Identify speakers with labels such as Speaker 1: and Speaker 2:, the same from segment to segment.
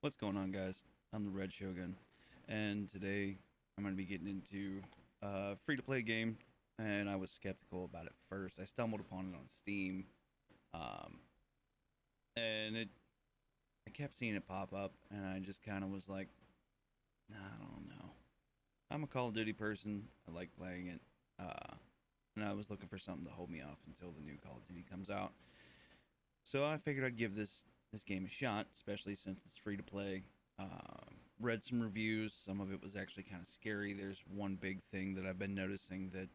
Speaker 1: What's going on, guys? I'm the Red Shogun, and today I'm going to be getting into a free to play game. And I was skeptical about it first. I stumbled upon it on Steam, um, and I kept seeing it pop up, and I just kind of was like, nah, I don't know. I'm a Call of Duty person. I like playing it, and I was looking for something to hold me off until the new Call of Duty comes out. So I figured I'd give this game a shot, especially since it's free to play. Read some reviews. Some of it was actually kind of scary. There's one big thing that I've been noticing that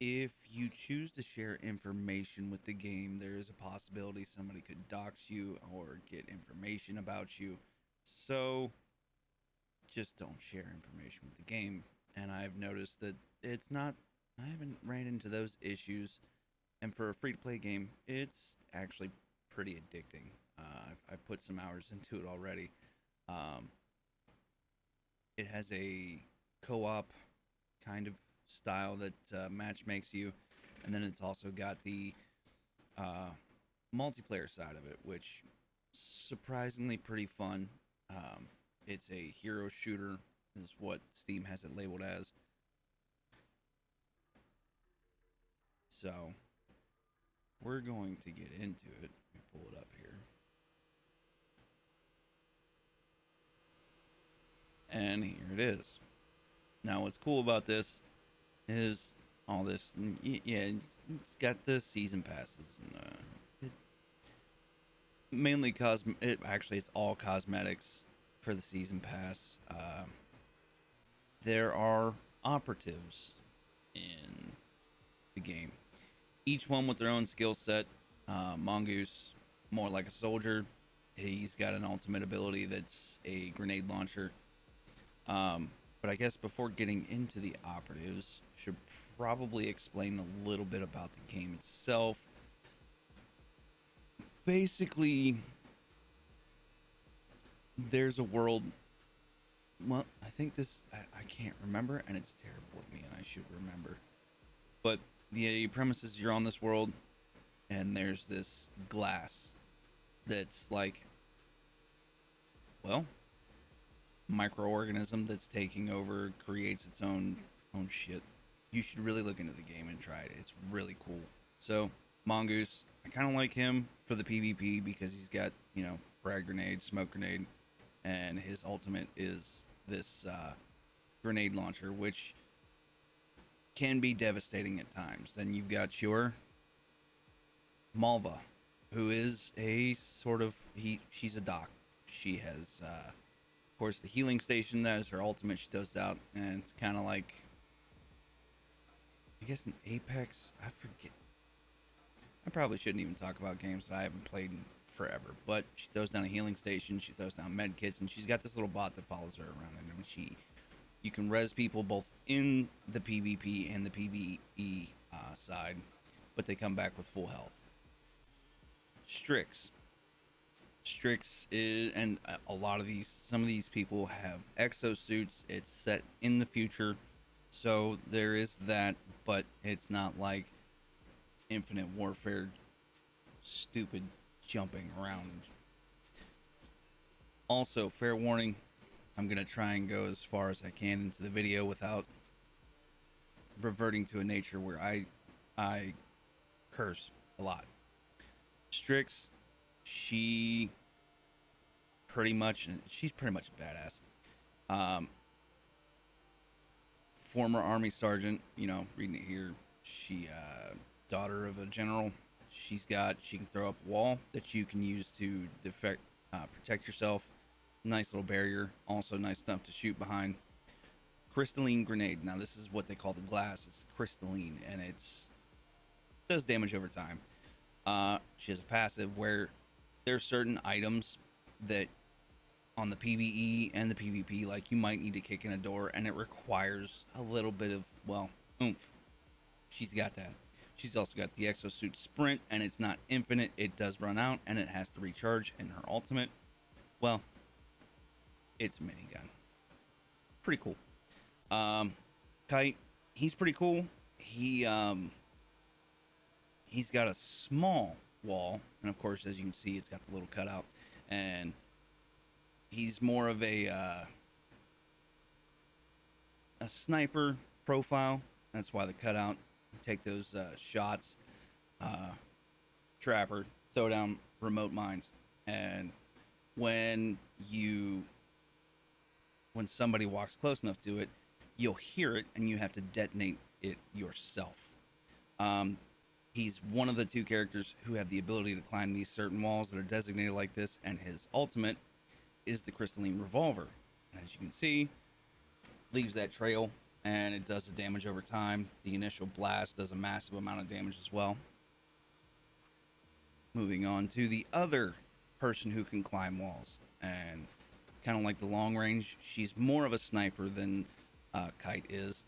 Speaker 1: if you choose to share information with the game, there is a possibility somebody could dox you or get information about you. So just don't share information with the game. And I've noticed that it's not, I haven't ran into those issues. And for a free to play game, it's actually pretty addicting. I've put some hours into it already. Um, it has a co-op kind of style that match makes you, and then it's also got the uh, multiplayer side of it, which surprisingly pretty fun. Um, it's a hero shooter, is what Steam has it labeled as. So we're going to get into it. Let me pull it up here. And here it is. Now, what's cool about this is all this. Yeah, it's got the season passes and mainly actually, it's all cosmetics for the season pass. There are operatives in the game, each one with their own skill set. Mongoose, more like a soldier. He's got an ultimate ability that's a grenade launcher. But I guess before getting into the operatives, should probably explain a little bit about the game itself. Basically, there's a world. Well, I think I can't remember, and it's terrible of me, and I should remember. But the premise is you're on this world, and there's this glass that's like, well, microorganism that's taking over, creates its own shit. You should really look into the game and try it. It's really cool. So Mongoose, I kind of like him for the PvP because he's got frag grenade, smoke grenade, and his ultimate is this grenade launcher, which can be devastating at times. Then you've got your Malva, who is a sort of she's a doc. She has of course the healing station, that is her ultimate. She does out, and it's kind of like, I guess, an Apex. I forget. I probably shouldn't even talk about games that I haven't played in forever. But she throws down a healing station. She throws down med kits, and she's got this little bot that follows her around. And you can res people both in the PvP and the PvE side, but they come back with full health. Strix. Strix is, and a lot of some of these people have exosuits. It's set in the future, so there is that, but it's not like Infinite Warfare, stupid jumping around. Also, fair warning, I'm gonna try and go as far as I can into the video without reverting to a nature where I curse a lot. Strix, she she's pretty much a badass. Um, Former army sergeant, reading it here. She daughter of a general. She can throw up a wall that you can use to protect yourself. Nice little barrier. Also nice stuff to shoot behind. Crystalline grenade. Now this is what they call the glass. It's crystalline, and does damage over time. She has a passive where there's certain items that on the PvE and the PvP, like, you might need to kick in a door, and it requires a little bit of, well, oomph. She's got that. She's also got the exosuit sprint, and it's not infinite. It does run out, and it has to recharge. And her ultimate, well, it's a minigun. Pretty cool. Kite, he's pretty cool. He's got a small wall, and of course, as you can see, it's got the little cutout, and He's more of a sniper profile. That's why the cutout. Take those shots. Uh, Trapper. Throw down remote mines. And when you when somebody walks close enough to it, you'll hear it and you have to detonate it yourself. Um, he's one of the two characters who have the ability to climb these certain walls that are designated like this, and his ultimate is the crystalline revolver. And as you can see, leaves that trail and it does the damage over time. The initial blast does a massive amount of damage as well. Moving on to the other person who can climb walls, and kind of like the long range, she's more of a sniper than Kite is.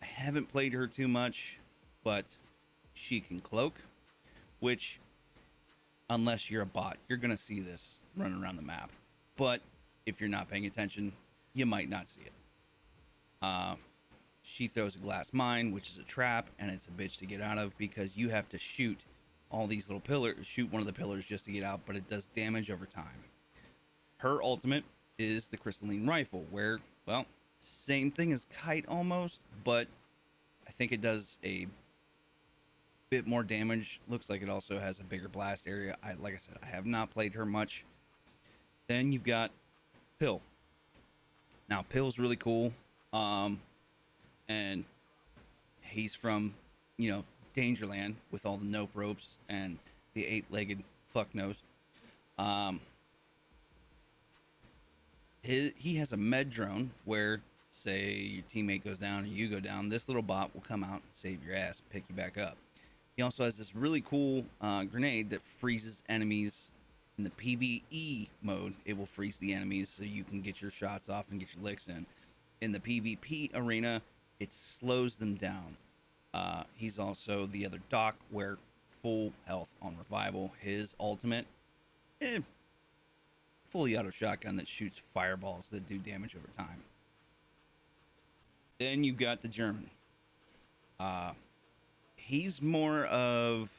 Speaker 1: I haven't played her too much, but she can cloak, which, unless you're a bot, you're going to see this running around the map. But if you're not paying attention, you might not see it. She throws a glass mine, which is a trap, and it's a bitch to get out of because you have to shoot all these little pillars, shoot one of the pillars just to get out, but it does damage over time. Her ultimate is the crystalline rifle, where, well, same thing as Kite almost, but I think it does a bit more damage. Looks like it also has a bigger blast area. Like I said, I have not played her much. Then you've got Pill. Now, Pill's really cool. And he's from, Dangerland with all the nope ropes and the 8-legged fuck nose. He has a med drone where, say your teammate goes down or you go down, this little bot will come out, save your ass, pick you back up. He also has this really cool grenade that freezes enemies in the PvE mode. It will freeze the enemies so you can get your shots off and get your licks in. In the PvP arena, it slows them down. He's also the other Doc, where full health on revival. His ultimate, fully auto shotgun that shoots fireballs that do damage over time. Then you've got the German. He's more of,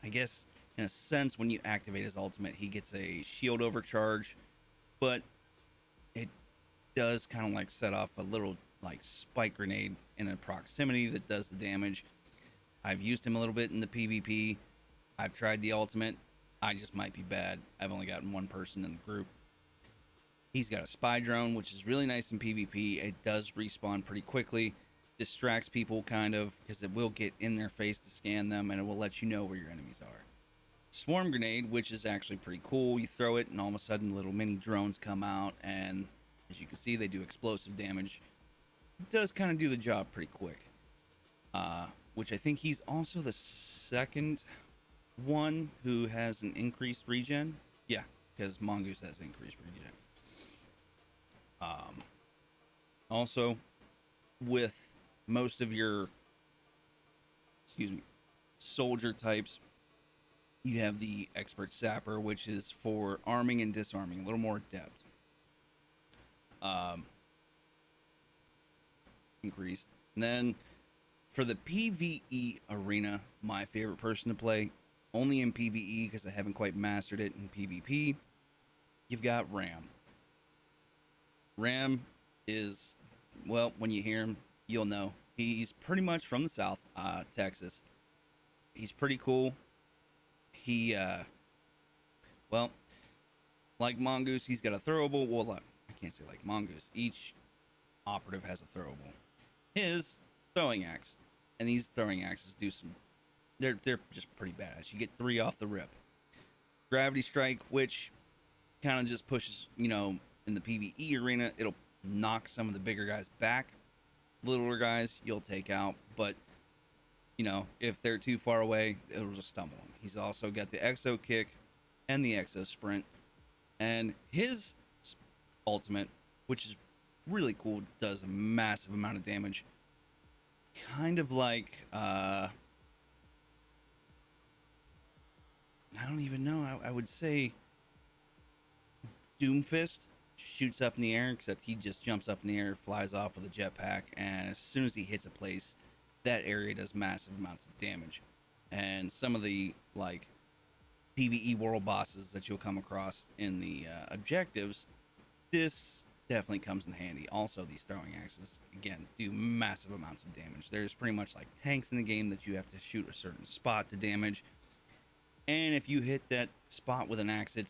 Speaker 1: I guess, in a sense, when you activate his ultimate, he gets a shield overcharge, but it does kind of like set off a little like spike grenade in a proximity that does the damage. I've used him a little bit in the PvP. I've tried the ultimate. I just might be bad. I've only gotten one person in the group. He's got a spy drone, which is really nice in PvP. It does respawn pretty quickly. Distracts people kind of, because it will get in their face to scan them, and it will let you know where your enemies are. Swarm grenade, which is actually pretty cool. You throw it, and all of a sudden little mini drones come out, and as you can see, they do explosive damage. It does kind of do the job pretty quick. Which I think he's also the second one who has an increased regen. Yeah, because Mongoose has increased regen. Also, with most of your, soldier types, you have the expert sapper, which is for arming and disarming, a little more depth. Increased. And then for the PvE arena, my favorite person to play, only in PvE because I haven't quite mastered it in PvP, you've got Ram. Ram is, well, when you hear him, you'll know. He's pretty much from the South, Texas. He's pretty cool. He, well, like Mongoose, he's got a throwable. Well, I can't say like Mongoose. Each operative has a throwable. His throwing axe, and these throwing axes do some, they're just pretty badass. You get 3 off the rip. Gravity strike, which kind of just pushes, in the PvE arena, it'll knock some of the bigger guys back. Littler guys, you'll take out, but if they're too far away, it'll just stumble them. He's also got the exo kick and the exo sprint, and his ultimate, which is really cool, does a massive amount of damage. Kind of like, I don't even know. I would say Doomfist shoots up in the air, except he just jumps up in the air, flies off with a jetpack, and as soon as he hits a place, that area does massive amounts of damage. And some of the PvE world bosses that you'll come across in the objectives, this definitely comes in handy. Also, these throwing axes, again, do massive amounts of damage. There's pretty much like tanks in the game that you have to shoot a certain spot to damage. And if you hit that spot with an axe, it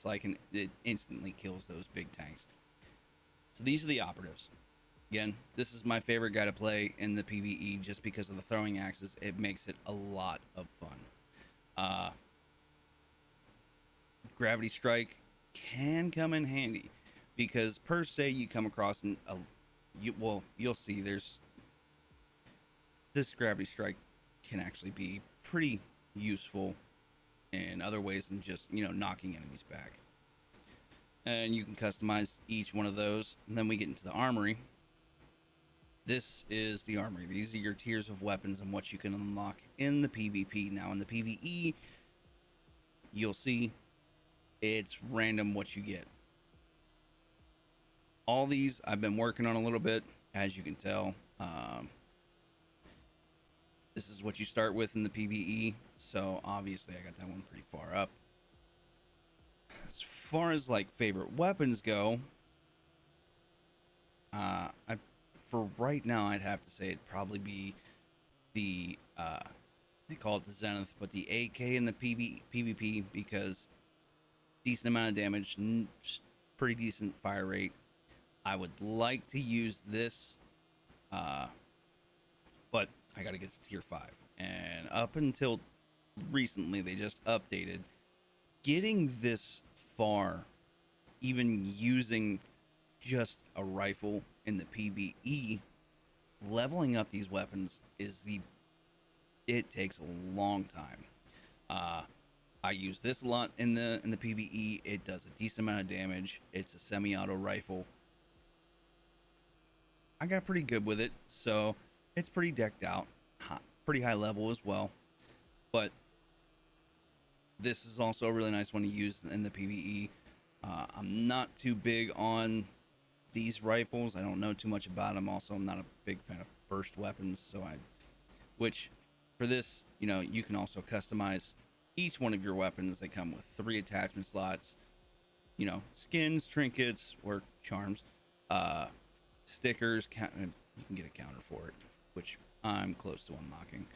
Speaker 1: instantly kills those big tanks. So these are the operatives. Again, this is my favorite guy to play in the PvE just because of the throwing axes. It makes it a lot of fun. Gravity Strike can come in handy because per se you come across you'll see there's this Gravity Strike can actually be pretty useful in other ways than just knocking enemies back. And you can customize each one of those. And then we get into the armory. This is the armory. These are your tiers of weapons and what you can unlock in the PvP. Now in the PvE, you'll see it's random what you get. All these I've been working on a little bit, as you can tell. This is what you start with in the PvE, so obviously I got that one pretty far up. As far as like favorite weapons go, for right now I'd have to say it'd probably be the they call it the Zenith, but the AK in the PvP because decent amount of damage, pretty decent fire rate. I would like to use this, but I gotta get to tier 5, and up until recently they just updated. Getting this far, even using just a rifle in the PvE, leveling up these weapons it takes a long time. I use this a lot in the PvE. It does a decent amount of damage. It's a semi-auto rifle. I got pretty good with it, so it's pretty decked out, pretty high level as well. But this is also a really nice one to use in the PvE. I'm not too big on these rifles. I don't know too much about them. Also, I'm not a big fan of burst weapons, which for this, you can also customize each one of your weapons. They come with 3 attachment slots, skins, trinkets, or charms, stickers. You can get a counter for it, which I'm close to unlocking.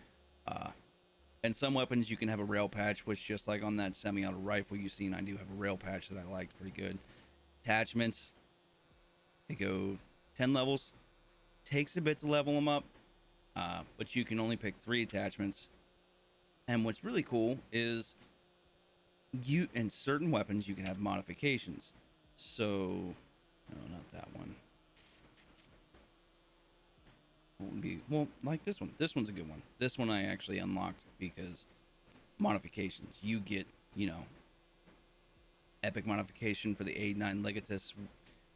Speaker 1: And some weapons you can have a rail patch, which just like on that semi-auto rifle you've seen, I do have a rail patch that I liked pretty good. Attachments, they go 10 levels. Takes a bit to level them up, but you can only pick 3 attachments. And what's really cool is in certain weapons you can have modifications. So, no, not that one. Like this one. This one's a good one. This one I actually unlocked because modifications. You get, epic modification for the A9 Legatus.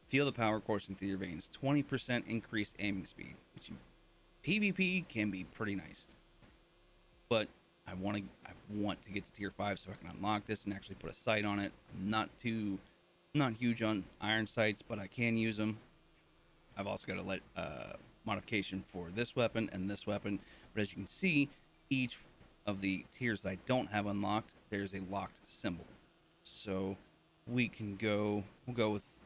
Speaker 1: Feel the power coursing through your veins. 20% increased aiming speed, which in PvP can be pretty nice. But I want to get to tier 5 so I can unlock this and actually put a sight on it. I'm not huge on iron sights, but I can use them. I've also got a modification for this weapon and this weapon, but as you can see, each of the tiers that I don't have unlocked, there's a locked symbol. So we'll go with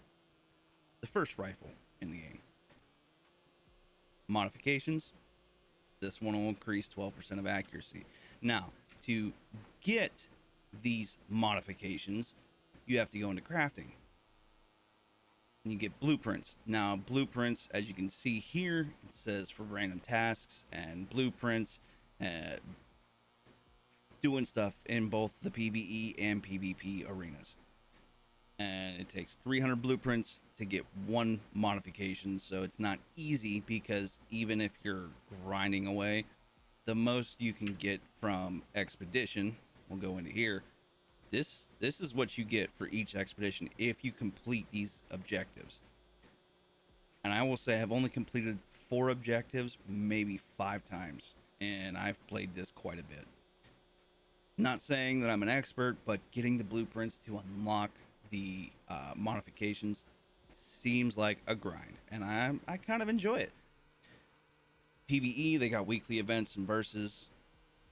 Speaker 1: the first rifle in the game. Modifications, this one will increase 12% of accuracy. Now, to get these modifications, you have to go into crafting. And you get blueprints. Now, blueprints, as you can see here, it says for random tasks and blueprints, doing stuff in both the PvE and PvP arenas. And it takes 300 blueprints to get 1 modification, so it's not easy because even if you're grinding away, the most you can get from expedition, we'll go into here, this is what you get for each expedition if you complete these objectives. And I will say I've only completed 4 objectives, maybe 5 times, and I've played this quite a bit. Not saying that I'm an expert, but getting the blueprints to unlock the modifications seems like a grind, and I kind of enjoy it. PvE, they got weekly events and verses.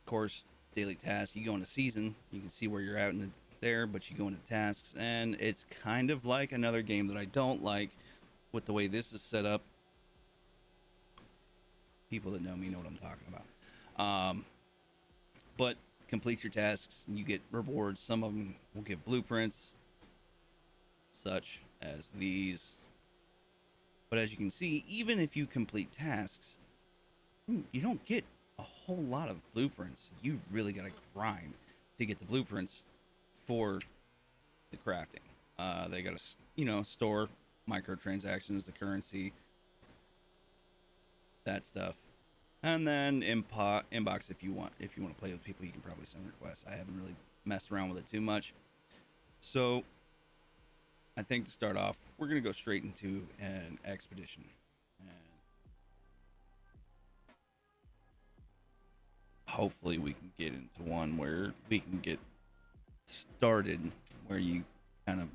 Speaker 1: Of course, daily tasks. You go into season, you can see where you're at in there, but you go into tasks, and it's kind of like another game that I don't like with the way this is set up. People that know me know what I'm talking about. But complete your tasks, and you get rewards. Some of them will give blueprints, such as these. But as you can see, even if you complete tasks, you don't get a whole lot of blueprints. You really got to grind to get the blueprints for the crafting. They got to, store microtransactions, the currency, that stuff. And then inbox, if you want to play with people, you can probably send requests. I haven't really messed around with it too much. So I think to start off, we're going to go straight into an expedition. And hopefully we can get into one where we can get started, where you kind of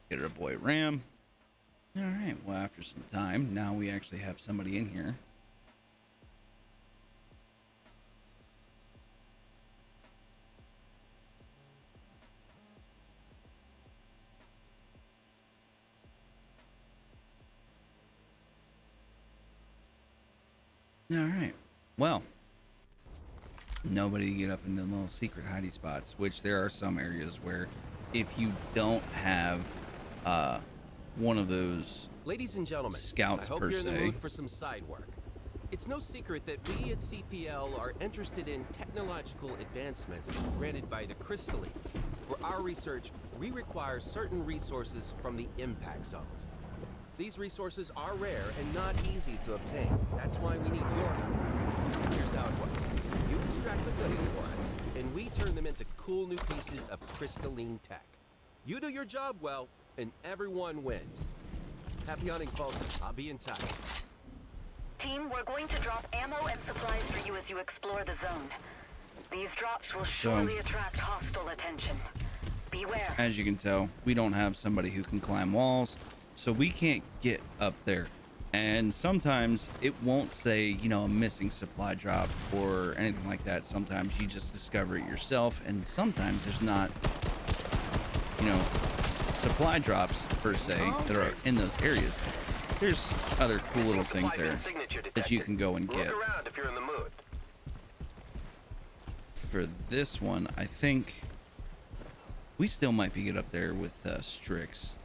Speaker 1: get our boy Ram. All right, well, after some time, now we actually have somebody in here. All right, well, nobody get up into the little secret hidey spots, which there are some areas where if you don't have one of those
Speaker 2: ladies and gentlemen,
Speaker 1: scouts
Speaker 2: I hope
Speaker 1: per
Speaker 2: you're in the
Speaker 1: se.
Speaker 2: mood for some side work. It's no secret that we at CPL are interested in technological advancements granted by the crystalline. For our research, we require certain resources from the impact zones. These resources are rare and not easy to obtain. That's why we need your help. Here's how it works. You extract the goodies for us, and we turn them into cool new pieces of crystalline tech. You do your job well, and everyone wins. Happy hunting, folks. I'll be in touch.
Speaker 3: Team, we're going to drop ammo and supplies for you as you explore the zone. These drops will surely attract hostile attention. Beware.
Speaker 1: As you can tell, we don't have somebody who can climb walls, so we can't get up there. And sometimes it won't say, a missing supply drop or anything like that. Sometimes you just discover it yourself, and sometimes there's not, supply drops per se that are in those areas. There's other cool little things there that you can go and get.
Speaker 2: Look around if you're in the mood.
Speaker 1: For this one, I think we still might be get up there with Strix.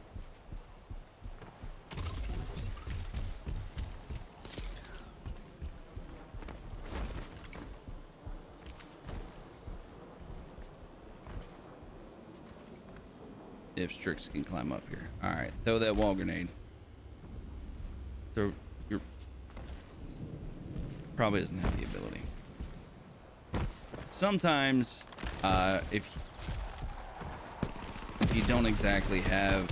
Speaker 1: If Strix can climb up here. All right, throw that wall grenade. Your probably doesn't have the ability. Sometimes, if you don't exactly have,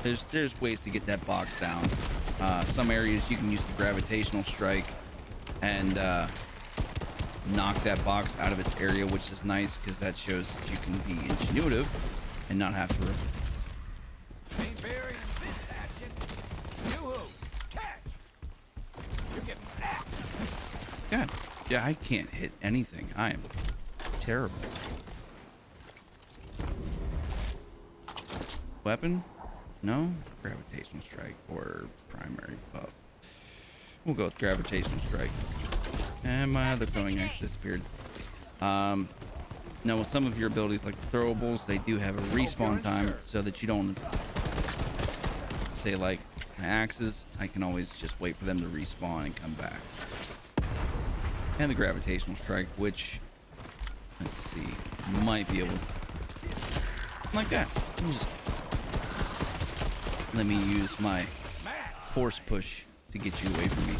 Speaker 1: there's ways to get that box down. Some areas you can use the gravitational strike and knock that box out of its area, which is nice because that shows that you can be ingenuitive and not have to. God, yeah, I can't hit anything. I am terrible. Weapon? No? Gravitational strike or primary buff. We'll go with gravitational strike. And my other throwing axe disappeared. Now with some of your abilities like the throwables, they do have a respawn time so that you don't say like my axes, I can always just wait for them to respawn and come back. And the gravitational strike, which, let's see, might be able like that. Just let me use my force push to get you away from me.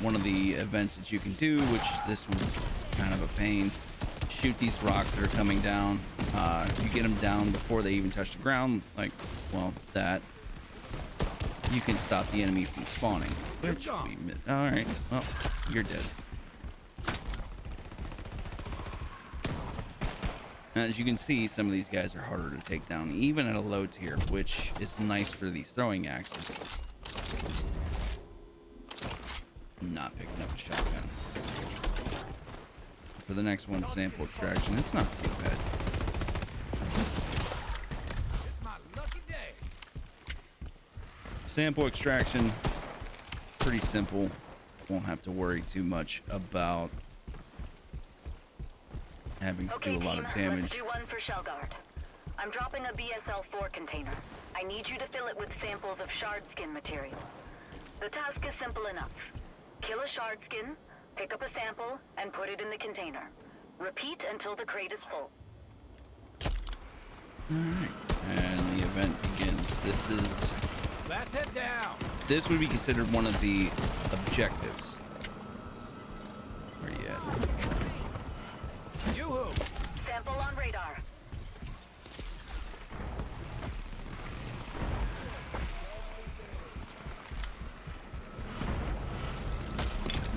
Speaker 1: One of the events that you can do, which this one's kind of a pain, shoot these rocks that are coming down. If you get them down before they even touch the ground, like, well, that, you can stop the enemy from spawning. Which we missed. All right, well, you're dead. Now, as you can see, some of these guys are harder to take down, even at a low tier, which is nice for these throwing axes. Not picking up a shotgun. for the next one, sample extraction. It's not too bad. Sample extraction, pretty simple. Won't have to worry too much about having to do a lot of damage.
Speaker 3: Let's do one for Shell Guard. I'm dropping a BSL-4 container. I need you to fill it with samples of shard skin material. The task is simple enough. Kill a shard skin, pick up a sample, and put it in the container. Repeat until the crate is full.
Speaker 1: Alright, and the event begins.
Speaker 2: Let's head down.
Speaker 1: This would be considered one of the objectives. Where you at?
Speaker 2: Yoo-hoo.
Speaker 3: Sample on radar.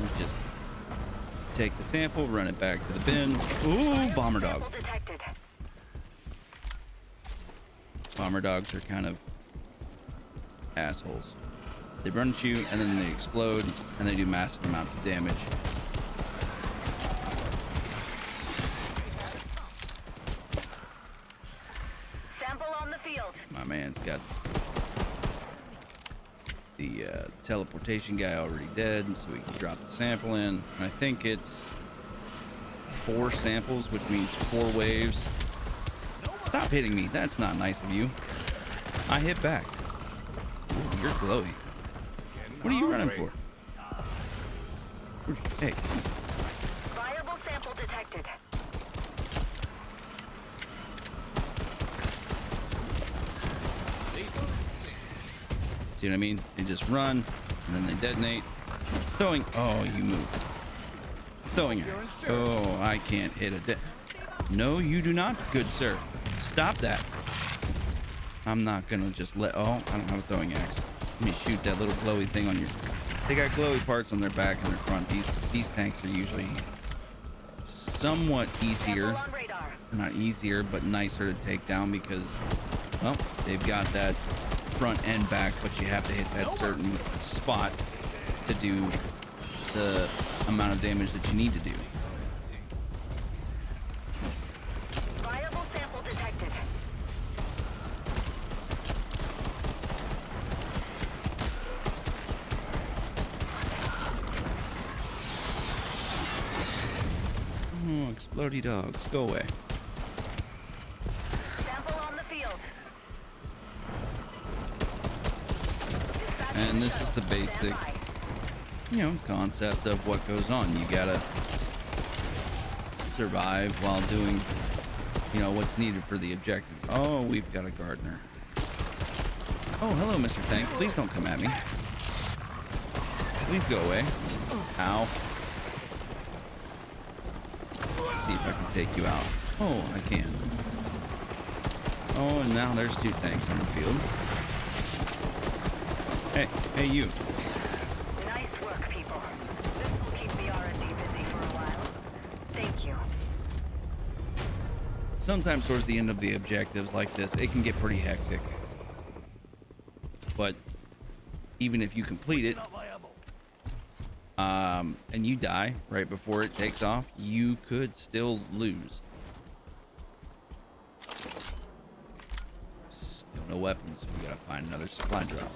Speaker 1: We just take the sample, run it back to the bin. Ooh, bomber dog.
Speaker 3: Sample detected.
Speaker 1: Bomber dogs are kind of assholes. They run at you and then they explode and they do massive amounts of damage.
Speaker 3: Sample on the field.
Speaker 1: My man's got the teleportation guy already dead, so we can drop the sample in. And I think it's 4 samples, which means 4 waves. Stop hitting me. That's not nice of you. I hit back. Ooh, you're glowy. What are you running for? Hey.
Speaker 3: Viable sample detected.
Speaker 1: See what I mean? They just run, and then they detonate. Throwing. Oh, you moved. Throwing axe. Oh, I can't hit a No, you do not, good sir. Stop that. I'm not gonna just let. Oh, I don't have a throwing axe. Let me shoot that little glowy thing on your. They got glowy parts on their back and their front. These tanks are usually somewhat easier. Not easier, but nicer to take down because, well, they've got that front and back, but you have to hit that certain spot to do the amount of damage that you need to do.
Speaker 3: Viable sample detected.
Speaker 1: Oh, explodey dogs, go away.
Speaker 3: Sample on the field.
Speaker 1: And this is the basic, concept of what goes on. You gotta survive while doing, what's needed for the objective. Oh, we've got a gardener. Oh, hello, Mr. Tank. Please don't come at me. Please go away. Ow. Let's see if I can take you out. Oh, I can. Oh, and now there's 2 tanks on the field. Hey, you.
Speaker 3: Nice work, people. This will keep the R&D busy for a while. Thank you.
Speaker 1: Sometimes towards the end of the objectives like this, it can get pretty hectic. But even if you complete it, and you die right before it takes off, you could still lose. Still no weapons, so we gotta find another supply drop.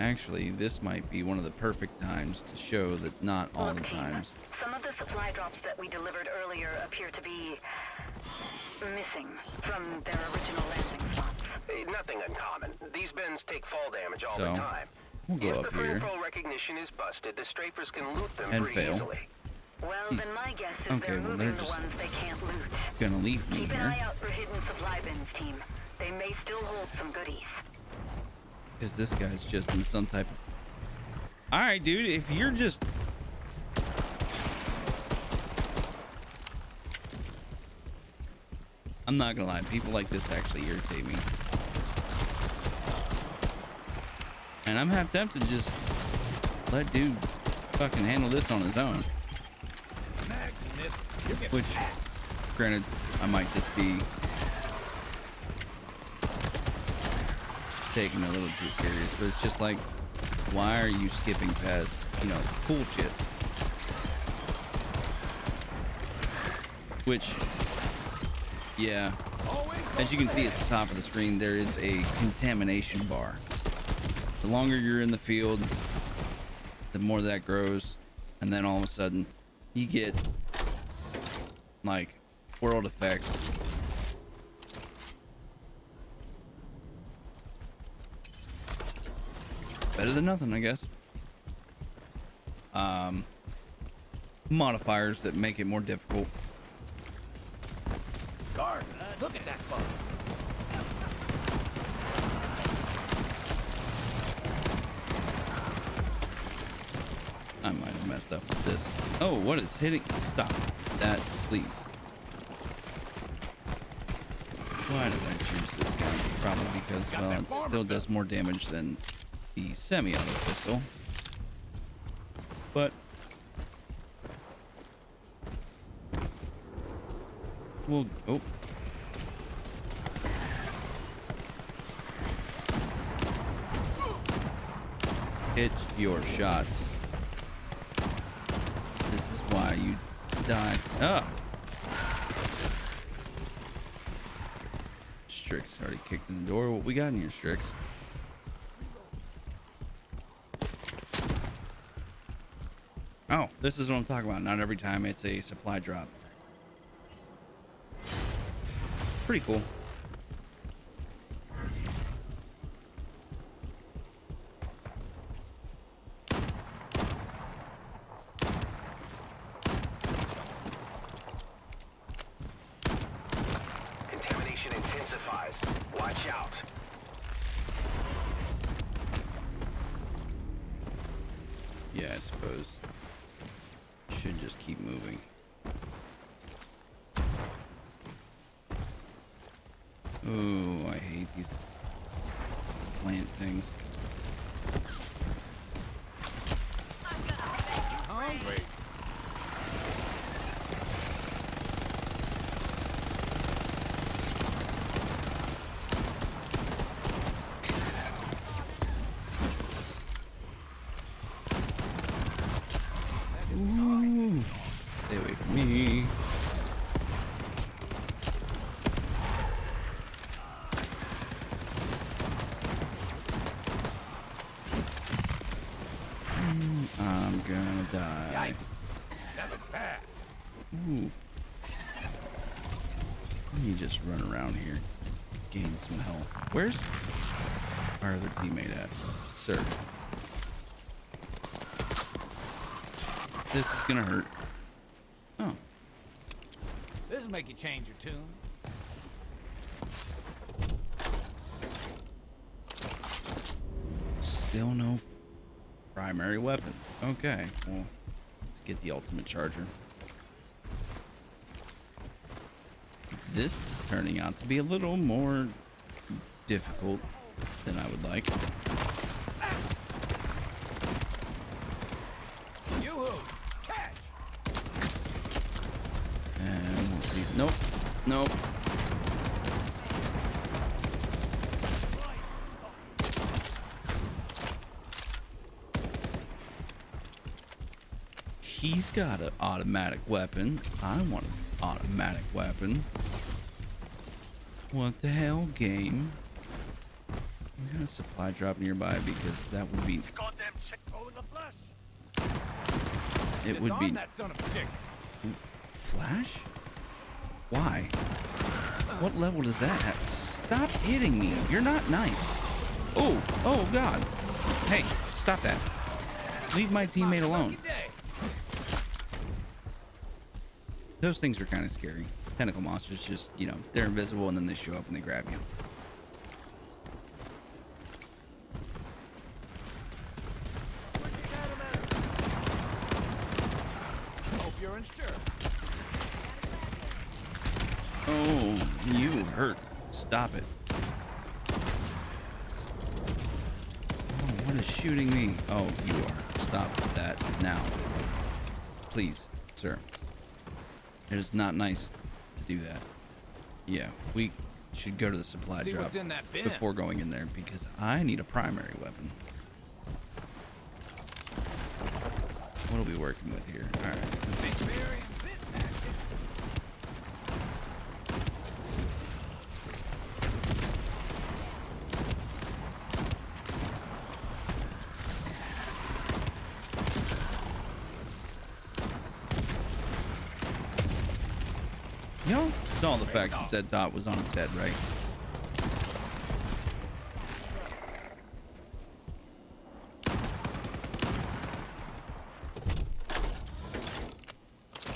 Speaker 1: Actually, this might be one of the perfect times to show that not all the times.
Speaker 3: Some of the supply drops that we delivered earlier appear to be missing from their original landing spots.
Speaker 2: Nothing uncommon. These bins take fall damage all
Speaker 1: So,
Speaker 2: the time.
Speaker 1: we'll go
Speaker 2: If
Speaker 1: up
Speaker 2: the
Speaker 1: here
Speaker 2: info recognition is busted, the strafers can loot them
Speaker 1: and
Speaker 2: pretty
Speaker 1: fail.
Speaker 2: easily.
Speaker 3: Well,
Speaker 1: He's-
Speaker 3: then my guess is
Speaker 1: okay,
Speaker 3: they're
Speaker 1: well,
Speaker 3: moving
Speaker 1: they're
Speaker 3: the
Speaker 1: just
Speaker 3: ones they can't loot.
Speaker 1: gonna leave me
Speaker 3: Keep an
Speaker 1: here
Speaker 3: eye out for hidden supply bins, team. They may still hold some goodies.
Speaker 1: because this guy's just in some type of. All right, dude. If you're just. I'm not gonna lie. People like this actually irritate me. And I'm half tempted to just let dude fucking handle this on his own. Which, granted, I might just be taking it a little too serious, but it's just like, why are you skipping past, cool shit? which, yeah, as you can see at the top of the screen, there is a contamination bar. The longer you're in the field, the more that grows, and then all of a sudden you get like world effects. Better than nothing, I guess. Modifiers that make it more difficult.
Speaker 2: Guard, look at that bug.
Speaker 1: I might have messed up with this. Oh, what is hitting? Stop that, please. Why did I choose this gun? Probably because, well, it still does more damage than the semi-auto pistol. But we'll, oh. Hit your shots. This is why you died. Ah. Strix already kicked in the door. What we got in here, Strix? Oh, this is what I'm talking about. Not every time it's a supply drop. Pretty cool.
Speaker 4: Contamination intensifies. Watch out.
Speaker 1: Yeah, I suppose. Should just keep moving. Oh, I hate these plant things.
Speaker 2: Hungry.
Speaker 1: Ooh, stay away from me. I'm gonna die.
Speaker 2: Yikes. That looks bad.
Speaker 1: Ooh. Let me just run around here, gain some health. Where's our other teammate at, sir? This is gonna hurt. Oh,
Speaker 5: This'll make you change your tune.
Speaker 1: still no primary weapon. Okay, well, let's get the ultimate charger. This is turning out to be a little more difficult than I would like.
Speaker 5: Yoo-hoo! Catch!
Speaker 1: And we'll see. Nope. Nope. He's got an automatic weapon. I want an automatic weapon. What the hell, game? We got a supply drop nearby because that would be.
Speaker 5: Goddamn shit! Oh, in the flesh!
Speaker 1: It would be.
Speaker 5: That son of a chick.
Speaker 1: Flash? Why? What level does that have? Stop hitting me. You're not nice. Oh, oh God. Hey, stop that. Leave my teammate alone. Those things are kind of scary. Tentacle monsters just, you know, they're invisible and then they show up and they grab you.
Speaker 5: Hope you're insured.
Speaker 1: Oh, you hurt. Stop it. Oh, what is shooting me? Oh, you are. Stop that now. Please, sir. It is not nice to do that. Yeah, we should go to the supply
Speaker 5: See
Speaker 1: drop
Speaker 5: what's in that bin.
Speaker 1: before going in there because I need a primary weapon. What are we working with here? All right. Y'all saw the fact that that dot was on its head, right?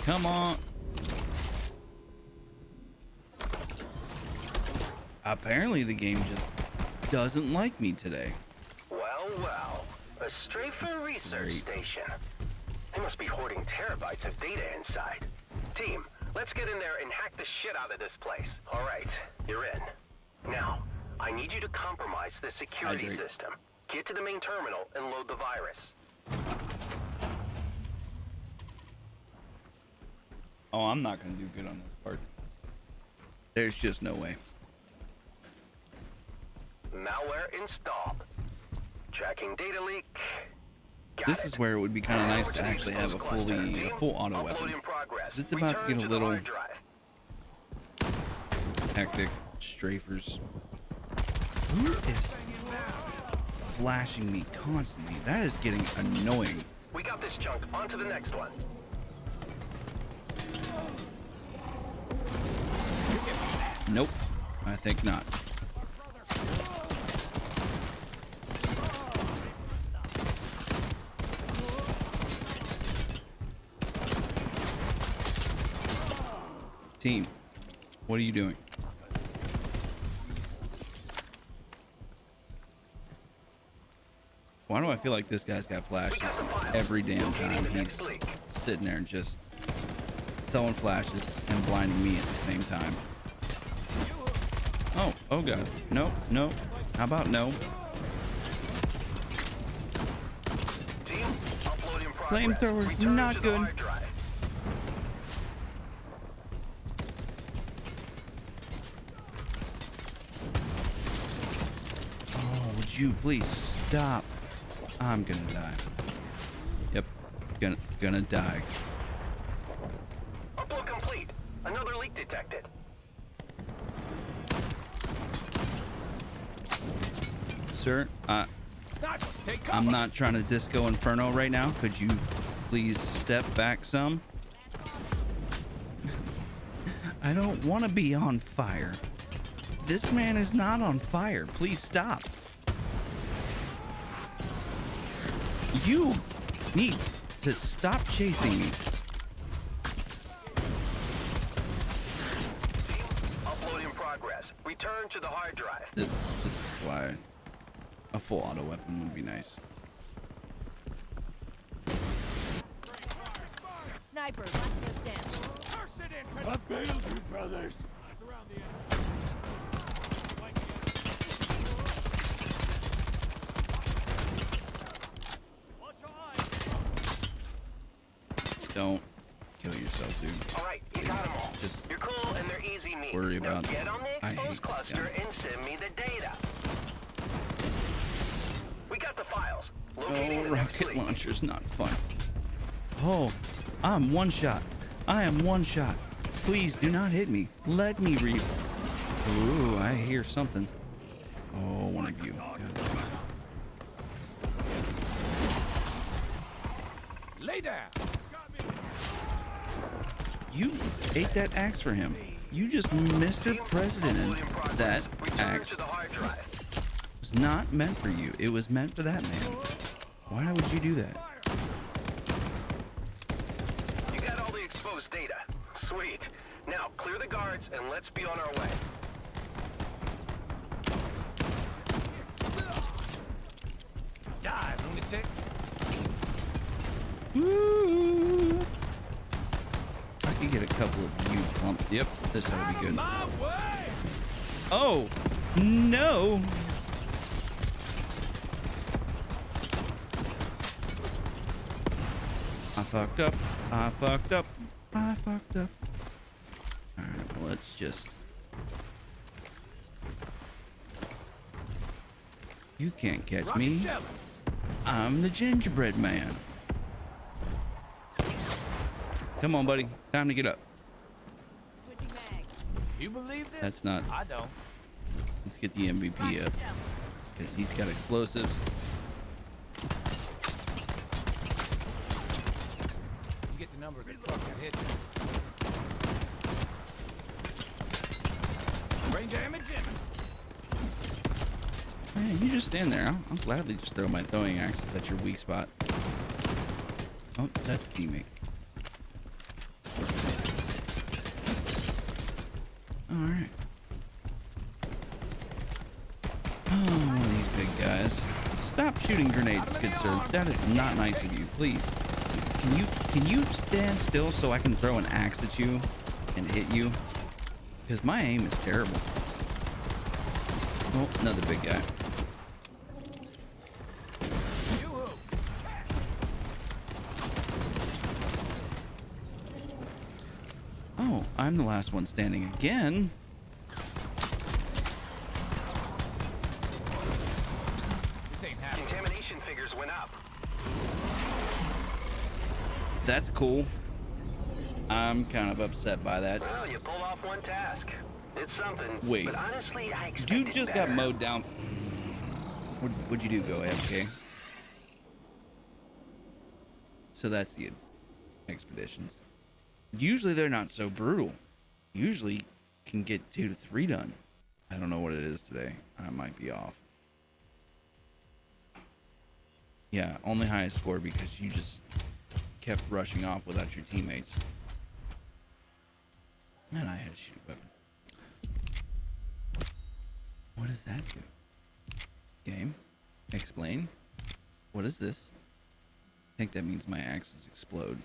Speaker 1: Come on. Apparently the game just doesn't like me today.
Speaker 4: Well. A Skypierr research station. They must be hoarding terabytes of data inside. Team, let's get in there and hack the shit out of this place. All right, you're in. Now, I need you to compromise the security system. Get to the main terminal and load the virus.
Speaker 1: Oh, I'm not gonna do good on this part. There's just no way.
Speaker 4: Malware installed. Tracking data leak.
Speaker 1: This is where it would be kind of nice to actually have a full auto weapon. 'Cause it's about to get a little hectic. Strafers. Who is flashing me constantly? That is getting annoying.
Speaker 4: We got this junk. On to the next one.
Speaker 1: Nope. I think not. Team, what are you doing? Why do I feel like this guy's got flashes every damn time he's sitting there and just throwing flashes and blinding me at the same time? Oh god. No. How about no? Flamethrower, not good. Oh, would you please stop? I'm gonna die. Yep, gonna die.
Speaker 4: Upload complete. Another leak detected.
Speaker 1: Sir,
Speaker 5: Sniper, take cover.
Speaker 1: I'm not trying to disco inferno right now. Could you please step back some? I don't want to be on fire. This man is not on fire. Please stop. You need to stop chasing me.
Speaker 4: Upload in progress. Return to the hard drive.
Speaker 1: This is why a full auto weapon would be nice.
Speaker 6: Sniper, lock this down.
Speaker 5: Curse it in. I bailed you, brothers. Around the end. Watch your eyes.
Speaker 1: Don't kill yourself, dude.
Speaker 4: All right, you got them all.
Speaker 1: Just
Speaker 4: You're cool and they're easy meat.
Speaker 1: worry
Speaker 4: Now
Speaker 1: about
Speaker 4: get on the
Speaker 1: I hate
Speaker 4: exposed
Speaker 1: this
Speaker 4: cluster
Speaker 1: guy.
Speaker 4: and send me the data. We got the files. Locating
Speaker 1: Oh,
Speaker 4: the next
Speaker 1: rocket
Speaker 4: leak.
Speaker 1: launcher's not fun. Oh, I'm one shot. I am one shot. Please do not hit me. Let me re. Ooh, I hear something. Oh, one of you.
Speaker 5: Lay down.
Speaker 1: You ate that axe for him. You just Mr. President.
Speaker 4: Upload in progress.
Speaker 1: That
Speaker 4: Return
Speaker 1: axe
Speaker 4: to the hard drive.
Speaker 1: was not meant for you. It was meant for that man. Why would you do that?
Speaker 4: You got all the exposed data. Sweet. Now clear the guards and let's be on our way.
Speaker 5: Die, lunatic.
Speaker 1: Ooh. I could get a couple of you plump. Yep, this ought to be good.
Speaker 5: My way.
Speaker 1: Oh, no. I fucked up. I fucked up. I fucked up. Alright, well, let's just... You can't catch
Speaker 5: Rocket
Speaker 1: me.
Speaker 5: shell.
Speaker 1: I'm the gingerbread man. Come on, buddy. Time to get up.
Speaker 6: Switching mags.
Speaker 5: You believe this?
Speaker 1: That's not...
Speaker 5: I don't.
Speaker 1: Let's get the MVP
Speaker 6: Rocket
Speaker 1: up.
Speaker 6: shell.
Speaker 1: Because he's got explosives.
Speaker 5: You get the number of the truck that hit you. damage in.
Speaker 1: Man, you just stand there. I'll gladly just throw my throwing axes at your weak spot. Oh, that's a teammate. Alright. Oh, one of these big guys. Stop shooting grenades, good sir. That is not nice of you. Please. Can you stand still so I can throw an axe at you and hit you? Because my aim is terrible. Oh, another big guy. Oh, I'm the last one standing again.
Speaker 5: This ain't happening.
Speaker 4: Contamination figures went up.
Speaker 1: That's cool. I'm kind of upset by that.
Speaker 4: Well, you pulled off one task. It's something.
Speaker 1: Wait.
Speaker 4: But honestly, I expected
Speaker 1: Dude just
Speaker 4: better.
Speaker 1: got mowed down. What'd you do, go AFK? So that's the expeditions. Usually they're not so brutal. Usually can get 2 to 3 done. I don't know what it is today. I might be off. Yeah, only highest score because you just kept rushing off without your teammates. And I had a shooting weapon. What does that do? Game? Explain? What is this? I think that means my axes explode.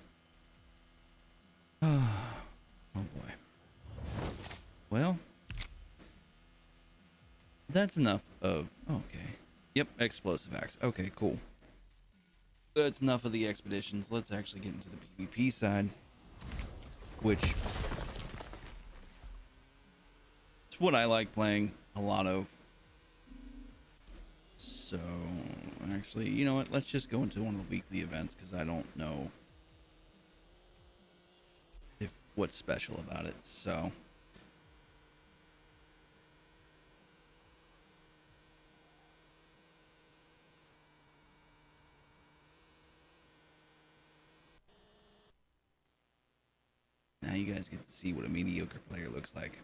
Speaker 1: Oh boy. Well, that's enough of... Okay. Yep, explosive axe. Okay, cool. That's enough of the expeditions. Let's actually get into the PvP side, which is what I like playing a lot of. So, actually, you know what? Let's just go into one of the weekly events because I don't know what's special about it. So, now you guys get to see what a mediocre player looks like.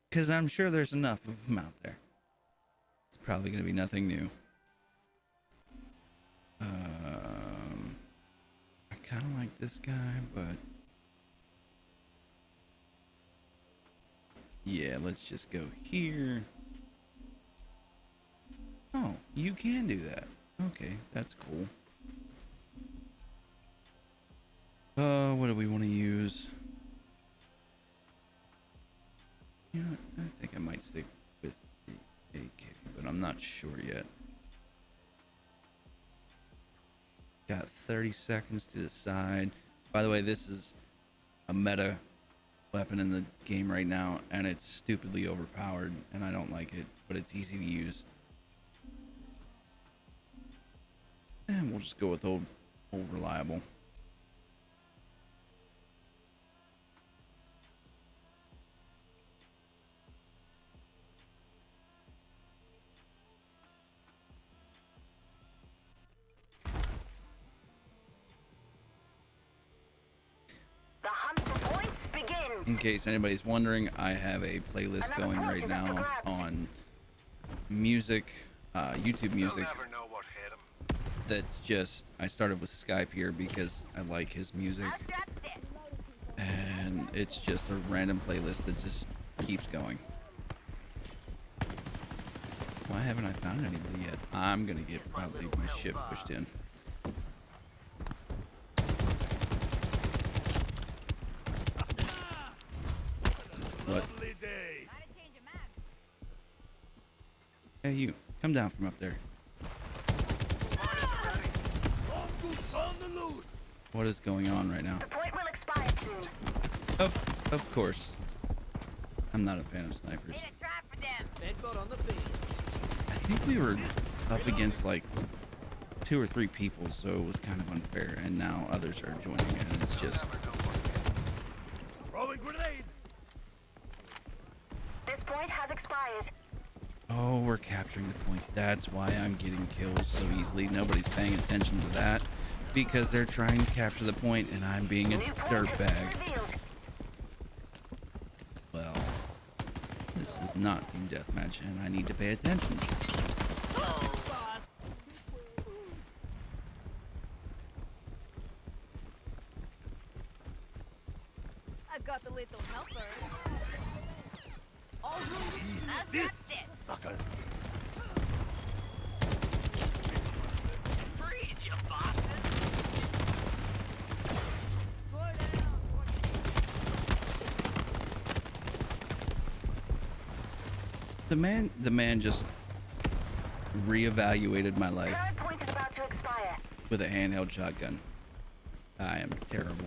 Speaker 1: Because I'm sure there's enough of them out there. It's probably going to be nothing new. I kind of like this guy, but... yeah, let's just go here. Oh, you can do that. Okay, that's cool. What do we want to use? You know what? I think I might stick with the AK, but I'm not sure yet. Got 30 seconds to decide. By the way, this is a meta weapon in the game right now, and it's stupidly overpowered, and I don't like it, but it's easy to use. And we'll just go with old reliable. In case anybody's wondering, I have a playlist going right now on music, YouTube music. That's just, I started with Skypierr because I like his music. And it's just a random playlist that just keeps going. Why haven't I found anybody yet? I'm gonna get probably my ship pushed in. What? Hey, you. Come down from up there. What is going on right now?
Speaker 3: The point will expire soon.
Speaker 1: Of course. I'm not a fan of snipers. I think we were up against like 2 or 3 people, so it was kind of unfair, and now others are joining in, and it's just...
Speaker 5: Throwing grenade.
Speaker 3: This point has expired.
Speaker 1: Oh, we're capturing the point. That's why I'm getting kills so easily. Nobody's paying attention to that because they're trying to capture the point and I'm being a dirtbag. Well, not team deathmatch, and I need to pay attention.
Speaker 6: I've got the little helper.
Speaker 5: All right, this suckers.
Speaker 6: Freeze, you bastard! Slow down.
Speaker 1: The man just reevaluated my life
Speaker 3: Third point is about to expire.
Speaker 1: with a handheld shotgun. I am terrible.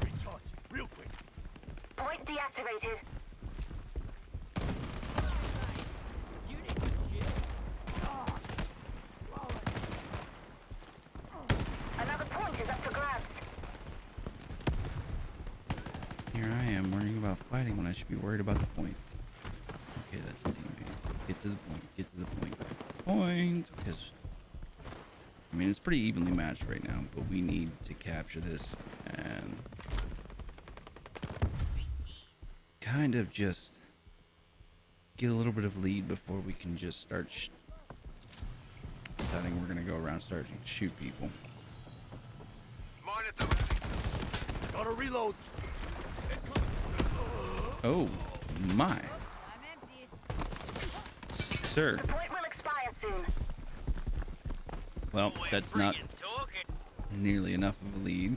Speaker 5: Recharge, real quick.
Speaker 3: Point deactivated. Another point is up for grabs.
Speaker 1: Here I am worrying about fighting when I should be worried about the point. Okay, that's a teammate. Get to the point. Get to the point. Point. Because, I mean, it's pretty evenly matched right now, but we need to capture this and kind of just get a little bit of lead before we can just start deciding we're going to go around and start to shoot people.
Speaker 5: Gotta reload.
Speaker 1: Oh, my.
Speaker 6: I'm empty.
Speaker 1: Sir.
Speaker 3: The point will expire soon.
Speaker 1: Well, that's not nearly enough of a lead.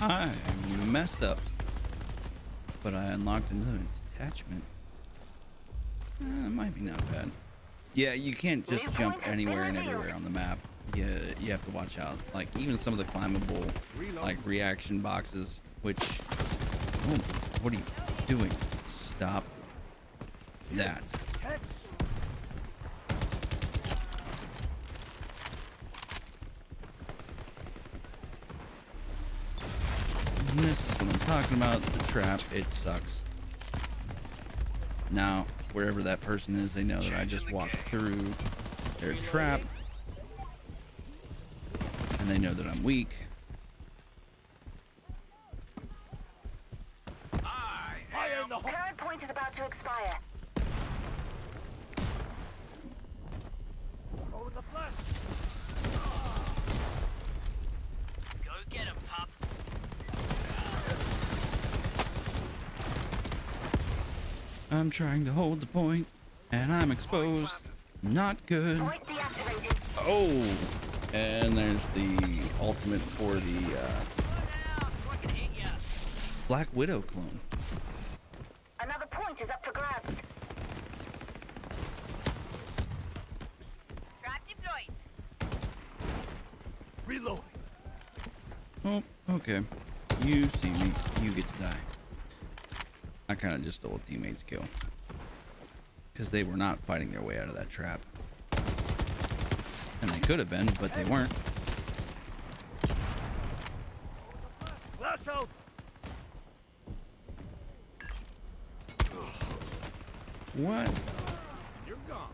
Speaker 1: I messed up, but I unlocked another attachment. That might be not bad. Yeah, you can't just jump anywhere and everywhere on the map. You have to watch out. Like even some of the climbable, like reaction boxes. Which, oh, what are you doing? Stop that.
Speaker 5: Catch.
Speaker 1: And this is what I'm talking about. The trap. It sucks. Now, wherever that person is, they know that I just walked through their trap. And they know that I'm weak.
Speaker 5: Fire in the hole.
Speaker 3: Third point is about to expire.
Speaker 5: Over the flash.
Speaker 6: Go get him, pup.
Speaker 1: I'm trying to hold the point, and I'm exposed. Not good.
Speaker 3: Point deactivated.
Speaker 1: Oh, and there's the ultimate for the
Speaker 6: Slow down. I can hit ya.
Speaker 1: Black Widow clone.
Speaker 3: Another point is up for grabs.
Speaker 6: Trap deployed.
Speaker 5: Reload.
Speaker 1: Oh, okay. You see me. You get to die. I kind of just stole a teammate's kill. Because they were not fighting their way out of that trap. And they could have been, but they weren't.
Speaker 5: Flash out.
Speaker 1: What?
Speaker 5: You're gone.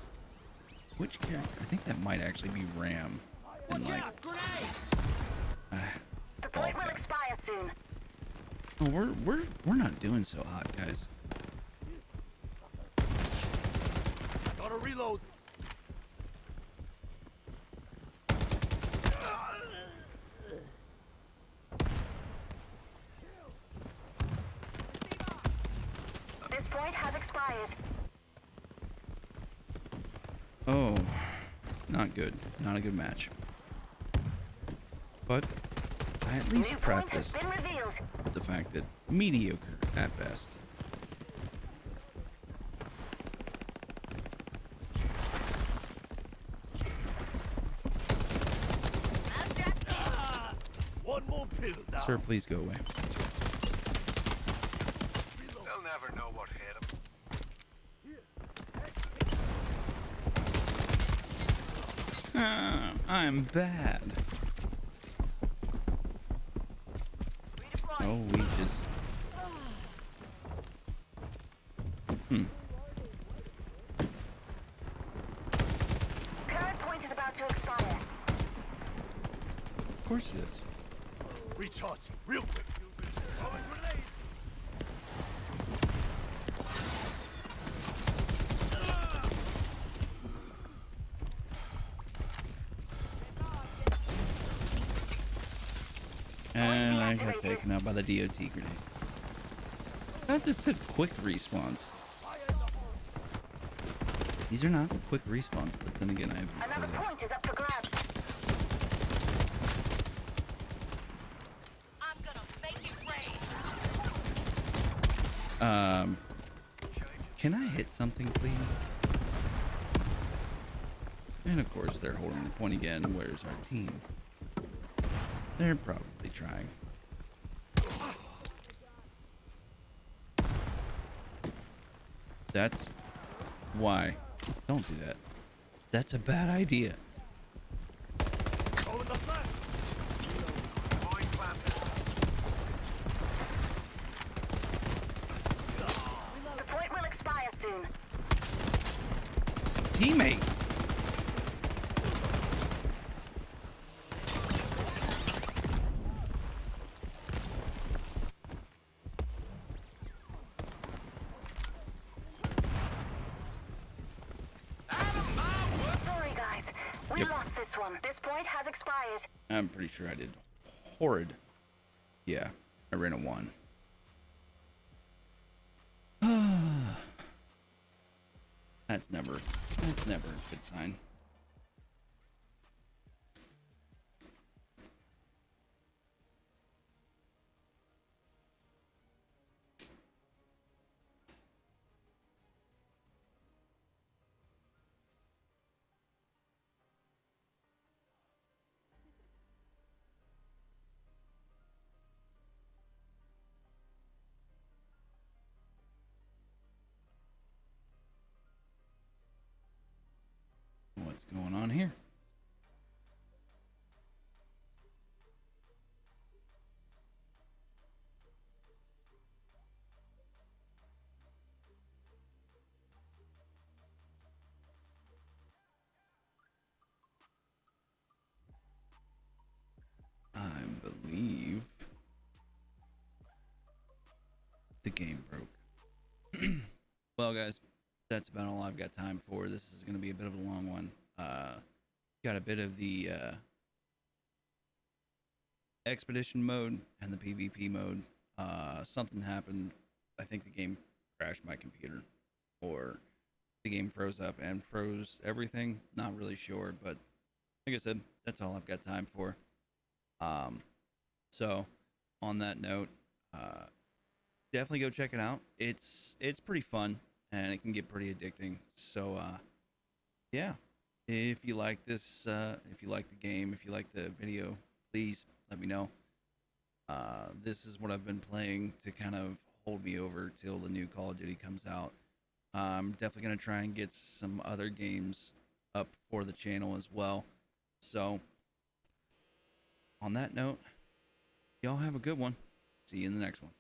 Speaker 1: Which character? I think that might actually be Ram. And like,
Speaker 3: The
Speaker 1: ball
Speaker 3: point will
Speaker 1: cap.
Speaker 3: expire soon.
Speaker 1: Oh, we're not doing so hot, guys.
Speaker 5: Gotta reload.
Speaker 3: This point has expired.
Speaker 1: Oh, not good. Not a good match. But I at least
Speaker 3: New point has
Speaker 1: prefaced
Speaker 3: been revealed.
Speaker 1: with the fact that mediocre at best.
Speaker 5: One more pill down.
Speaker 1: Sir, please go away.
Speaker 4: They'll never know what hit them.
Speaker 1: I'm bad. Oh, we just...
Speaker 3: Current point is about to expire.
Speaker 1: Of course it is.
Speaker 5: Recharging, real quick. Throwing grenade.
Speaker 1: And I got taken out by the DOT grenade. That just said quick respawns. These are not quick respawns, but then again, I haven't
Speaker 3: Another
Speaker 1: played
Speaker 3: point is up for grabs.
Speaker 6: I'm gonna make it rain.
Speaker 1: Can I hit something, please? And of course, they're holding the point again. Where's our team? They're probably trying. That's why. Don't do that. That's a bad idea.
Speaker 5: Oh, in the flash.
Speaker 3: The point will expire soon.
Speaker 1: Teammate.
Speaker 3: Sorry, guys. We
Speaker 1: Yep.
Speaker 3: lost this one. This point has expired.
Speaker 1: I'm pretty sure I did horrid. Yeah, I ran a 1. That's never a good sign. What's going on here? I believe the game broke. Well, guys, that's about all I've got time for. This is going to be a bit of a long one. Got a bit of the expedition mode and the PvP mode. Something happened. I think the game crashed my computer, or the game froze up and froze everything. Not really sure, but like I said, that's all I've got time for. So on that note, definitely go check it out. It's pretty fun and it can get pretty addicting. So yeah, if you like this, if you like the game, if you like the video, please let me know. This is what I've been playing to kind of hold me over till the new Call of Duty comes out. I'm definitely going to try and get some other games up for the channel as well. So on that note, y'all have a good one. See you in the next one.